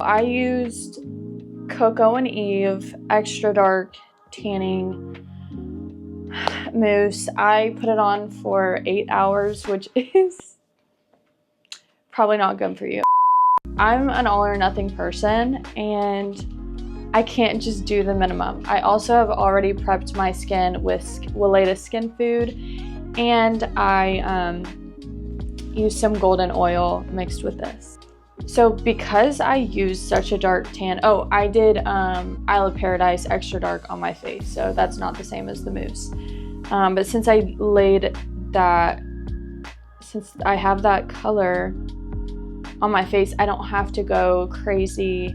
I used Coco and Eve Extra Dark Tanning Mousse. I put it on for 8 hours, which is probably not good for you. I'm an all or nothing person, and I can't just do the minimum. I also have already prepped my skin with Weleda Skin Food, and I used some golden oil mixed with this. So because I used such a dark tan, oh, I did Isle of Paradise Extra Dark on my face, so that's not the same as the mousse. But since I laid that, since I have that color on my face, I don't have to go crazy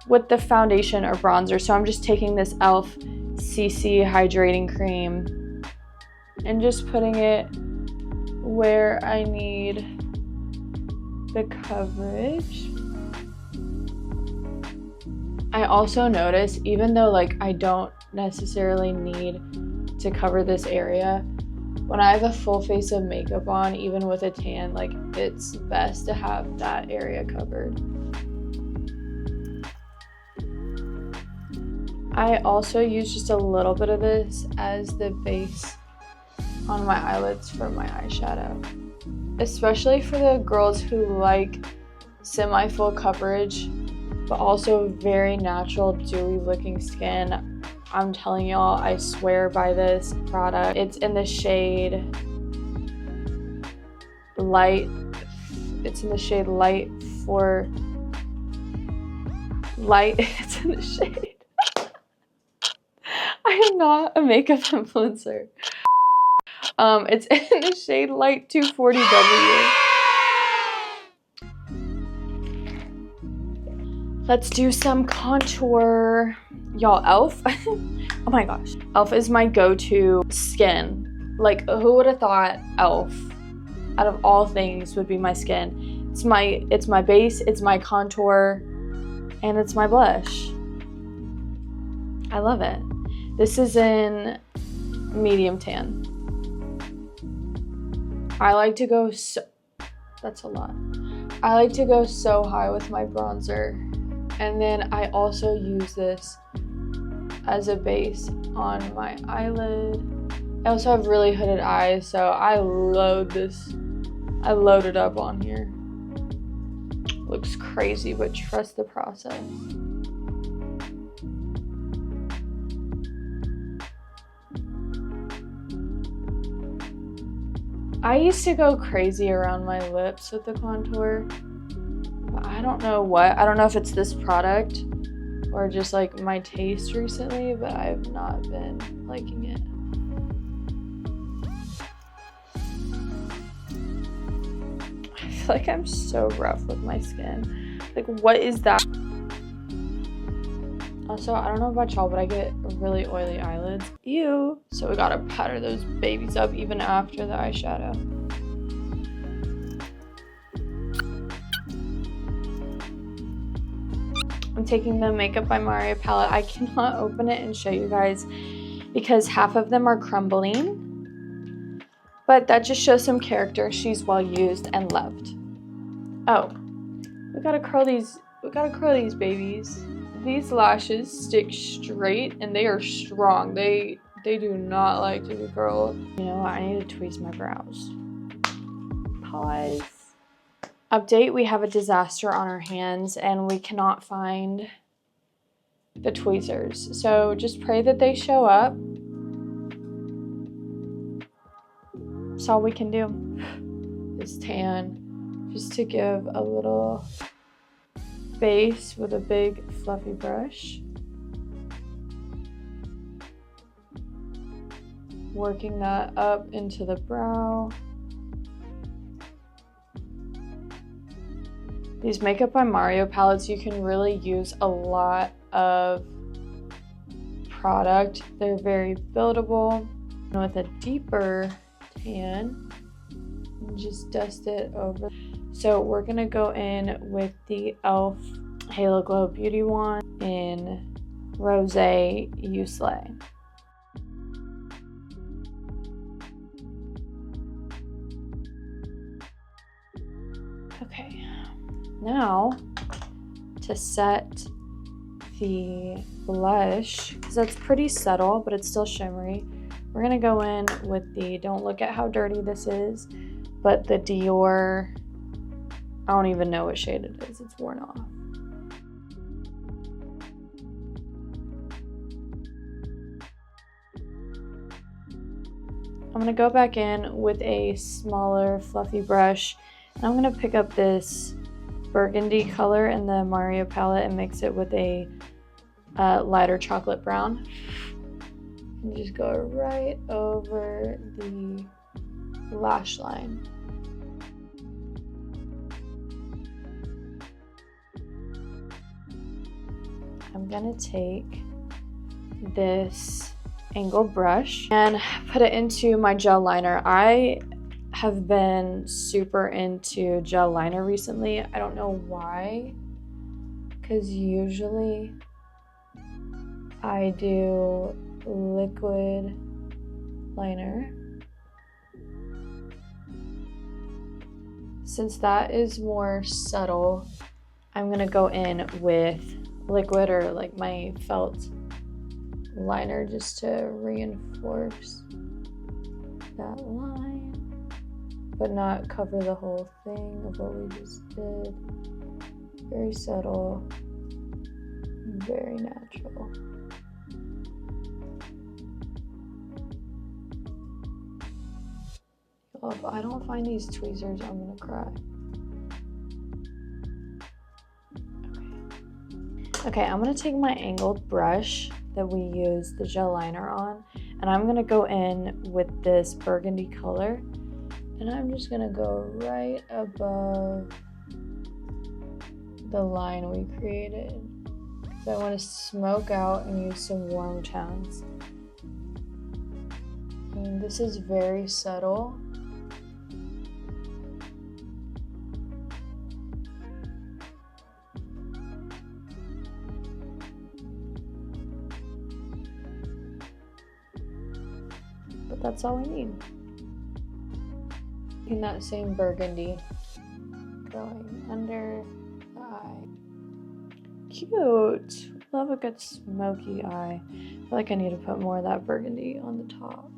with the foundation or bronzer. So I'm just taking this e.l.f. CC Hydrating Cream and just putting it where I need the coverage. I also notice, even though like I don't necessarily need to cover this area, when I have a full face of makeup on, even with a tan, like it's best to have that area covered. I also use just a little bit of this as the base on my eyelids for my eyeshadow. Especially for the girls who like semi-full coverage, but also very natural, dewy looking skin. I'm telling y'all, I swear by this product. It's in the shade light. It's in the shade light for light. It's in the shade. I am not a makeup influencer. It's in the shade light 240W. Let's do some contour. Y'all, e.l.f. Oh my gosh. e.l.f. is my go-to skin. Like, who would have thought e.l.f. out of all things would be my skin? It's my base, it's my contour, and it's my blush. I love it. This is in medium tan. I like to go that's a lot. I like to go so high with my bronzer. And then I also use this as a base on my eyelid. I also have really hooded eyes, so I load it up on here. Looks crazy, but trust the process. I used to go crazy around my lips with the contour, but I don't know what. I don't know if it's this product or just like my taste recently, but I have not been liking it. I feel like I'm so rough with my skin. Like, what is that? Also, I don't know about y'all, but I get really oily eyelids. Ew. So we gotta powder those babies up even after the eyeshadow. I'm taking the Makeup by Mario palette. I cannot open it and show you guys because half of them are crumbling. But that just shows some character. She's well used and loved. Oh, we gotta curl these babies. These lashes stick straight and they are strong. They do not like to be curled. You know what? I need to tweeze my brows. Pause. Update, we have a disaster on our hands and we cannot find the tweezers. So just pray that they show up. That's all we can do. This tan, just to give a little base with a big fluffy brush. Working that up into the brow. These Makeup by Mario palettes, you can really use a lot of product. They're very buildable. And with a deeper tan, just dust it over. So we're gonna go in with the e.l.f. Halo Glow Beauty Wand in Rosé You Slay. Okay, now to set the blush, because that's pretty subtle, but it's still shimmery. We're gonna go in with the, don't look at how dirty this is, but the Dior, I don't even know what shade it is, it's worn off. I'm gonna go back in with a smaller fluffy brush, and I'm gonna pick up this burgundy color in the Mario palette and mix it with a lighter chocolate brown. And just go right over the lash line. I'm gonna take this angled brush and put it into my gel liner. I have been super into gel liner recently. I don't know why, because usually I do liquid liner. Since that is more subtle, I'm gonna go in with liquid or like my felt liner just to reinforce that line, but not cover the whole thing of what we just did. Very subtle, very natural. Oh, if I don't find these tweezers, I'm gonna cry. Okay, I'm gonna take my angled brush that we use the gel liner on, and I'm gonna go in with this burgundy color, and I'm just gonna go right above the line we created, because I want to smoke out and use some warm tones. I mean, this is very subtle. But that's all we need. In that same burgundy, going under the eye. Cute. Love a good smoky eye. I feel like I need to put more of that burgundy on the top.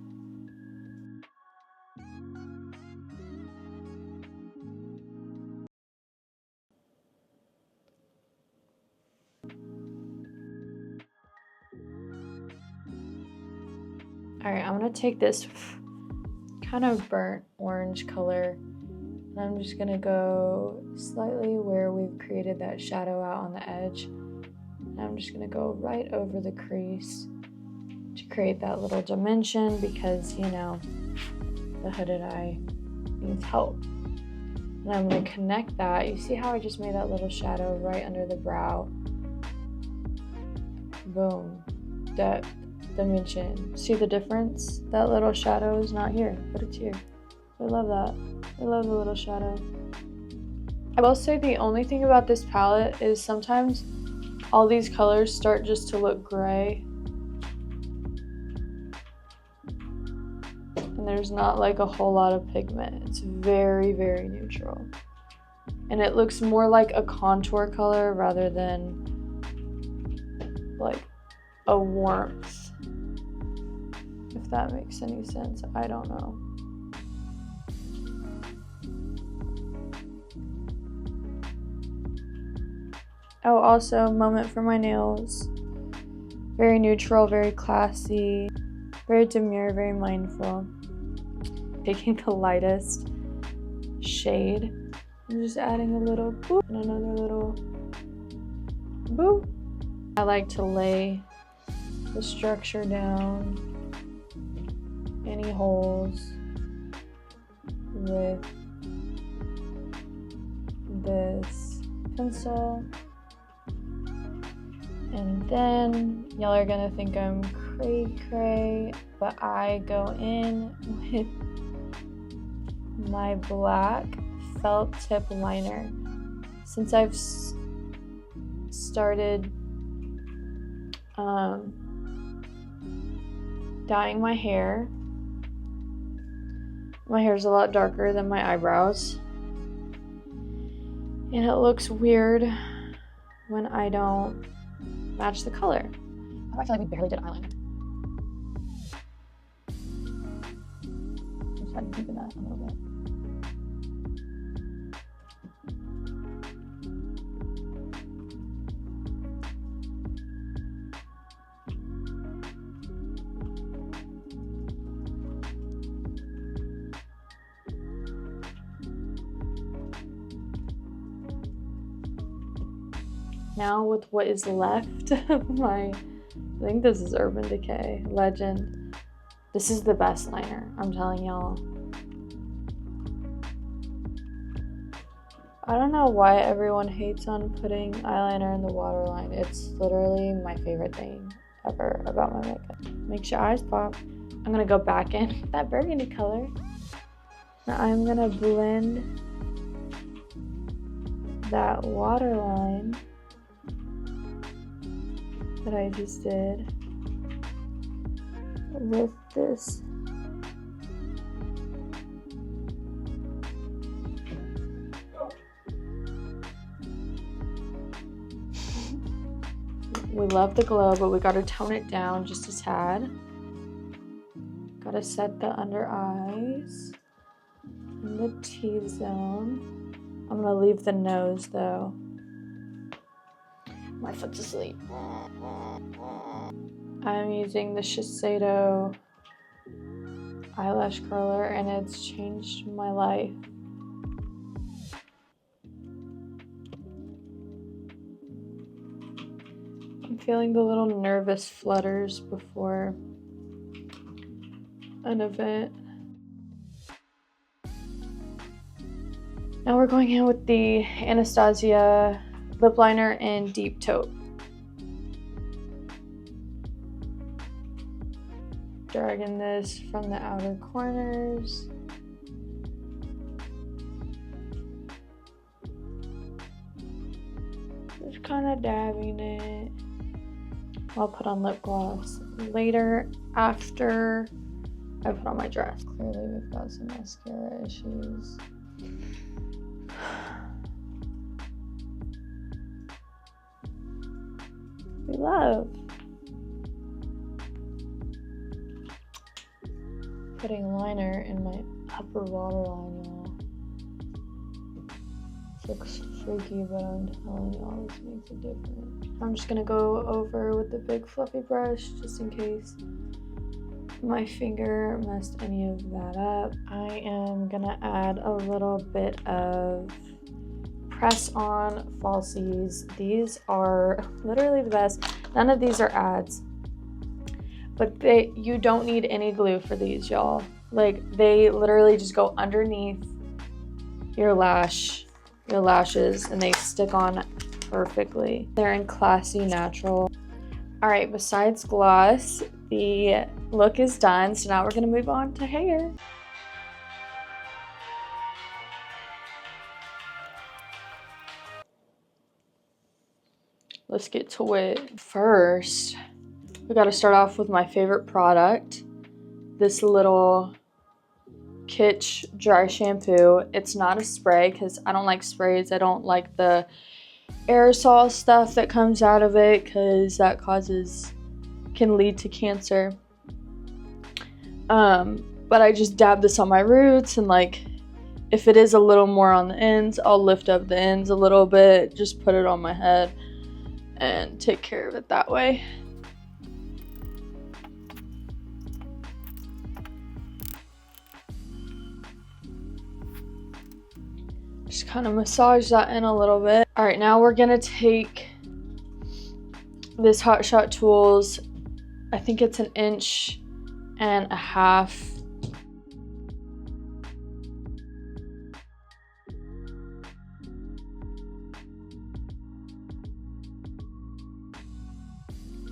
Alright, I'm gonna take this kind of burnt orange color, and I'm just gonna go slightly where we've created that shadow out on the edge. And I'm just gonna go right over the crease to create that little dimension, because, you know, the hooded eye needs help. And I'm gonna connect that. You see how I just made that little shadow right under the brow? Boom. Depth. Dimension. See the difference? That little shadow is not here, but it's here. I love that. I love the little shadow. I will say the only thing about this palette is sometimes all these colors start just to look gray. And there's not like a whole lot of pigment. It's very, very neutral. And it looks more like a contour color rather than like a warmth. If that makes any sense, I don't know. Oh, also, moment for my nails. Very neutral, very classy, very demure, very mindful. Taking the lightest shade, I'm just adding a little boop and another little boop. I like to lay the structure down, any holes, with this pencil. And then y'all are gonna think I'm cray, but I go in with my black felt tip liner. Since I've started dyeing my hair is a lot darker than my eyebrows, and it looks weird when I don't match the color. I feel like we barely did eyeliner. Just had to deepen that a little bit. Now with what is left of my, I think this is Urban Decay Legend. This is the best liner, I'm telling y'all. I don't know why everyone hates on putting eyeliner in the waterline. It's literally my favorite thing ever about my makeup. Makes your eyes pop. I'm gonna go back in with that burgundy color. Now I'm gonna blend that waterline that I just did with this. We love the glow, but we gotta tone it down just a tad. Gotta set the under eyes and the T-zone. I'm gonna leave the nose though. My foot's asleep. I'm using the Shiseido eyelash curler and it's changed my life. I'm feeling the little nervous flutters before an event. Now we're going in with the Anastasia lip liner in Deep Taupe. Dragging this from the outer corners. Just kind of dabbing it. I'll put on lip gloss later after I put on my dress. Clearly we've got some mascara issues. We love putting liner in my upper waterline, y'all. This looks freaky, but I'm telling y'all this makes a difference. I'm just gonna go over with the big fluffy brush just in case my finger messed any of that up. I am gonna add a little bit of press on falsies. These are literally the best. None of these are ads, but you don't need any glue for these, y'all. Like, they literally just go underneath your lashes and they stick on perfectly. They're in Classy Natural. All right, besides gloss, the look is done. So now we're gonna move on to hair. Let's get to it. First, we gotta start off with my favorite product. This little Kitsch dry shampoo. It's not a spray because I don't like sprays. I don't like the aerosol stuff that comes out of it because that can lead to cancer. But I just dab this on my roots, and like, if it is a little more on the ends, I'll lift up the ends a little bit, just put it on my head and take care of it that way. Just kind of massage that in a little bit. All right, now we're gonna take this Hot Shot Tools, I think it's 1.5 inches.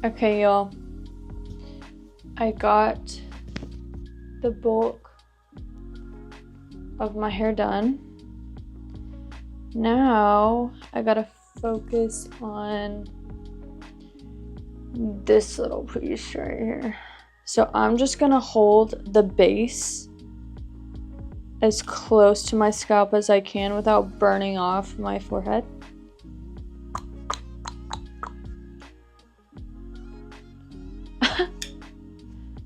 Okay, y'all, I got the bulk of my hair done. Now I gotta focus on this little piece right here. So I'm just gonna hold the base as close to my scalp as I can without burning off my forehead.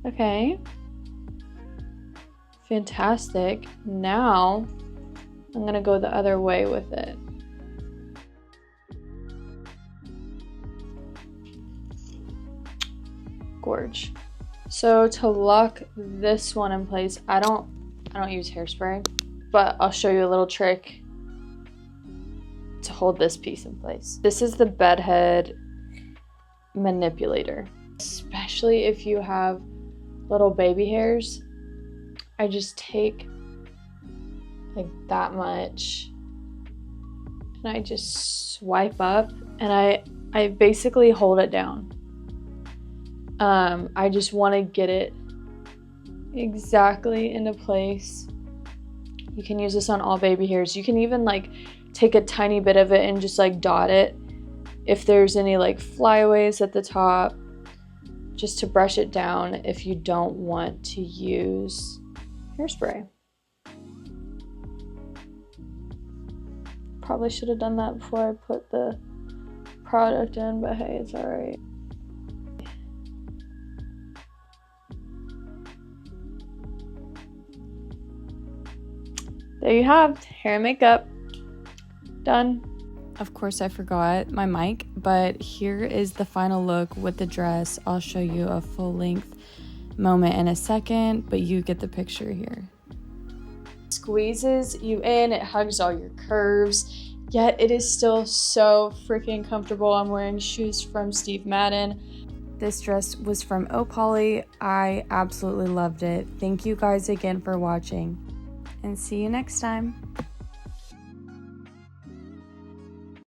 Okay. Fantastic. Now, I'm gonna go the other way with it. Gorge. So to lock this one in place, I don't use hairspray, but I'll show you a little trick to hold this piece in place. This is the bedhead manipulator. Especially if you have little baby hairs, I just take like that much and I just swipe up and I basically hold it down. I just want to get it exactly into place. You can use this on all baby hairs. You can even like take a tiny bit of it and just like dot it if there's any like flyaways at the top, just to brush it down if you don't want to use hairspray. Probably should have done that before I put the product in, but hey, it's all right. There you have hair and makeup done. Of course I forgot my mic, but here is the final look with the dress. I'll show you a full length moment in a second, but you get the picture here. Squeezes you in, it hugs all your curves, yet it is still so freaking comfortable. I'm wearing shoes from Steve Madden. This dress was from Opoly. I absolutely loved it. Thank you guys again for watching, and see you next time.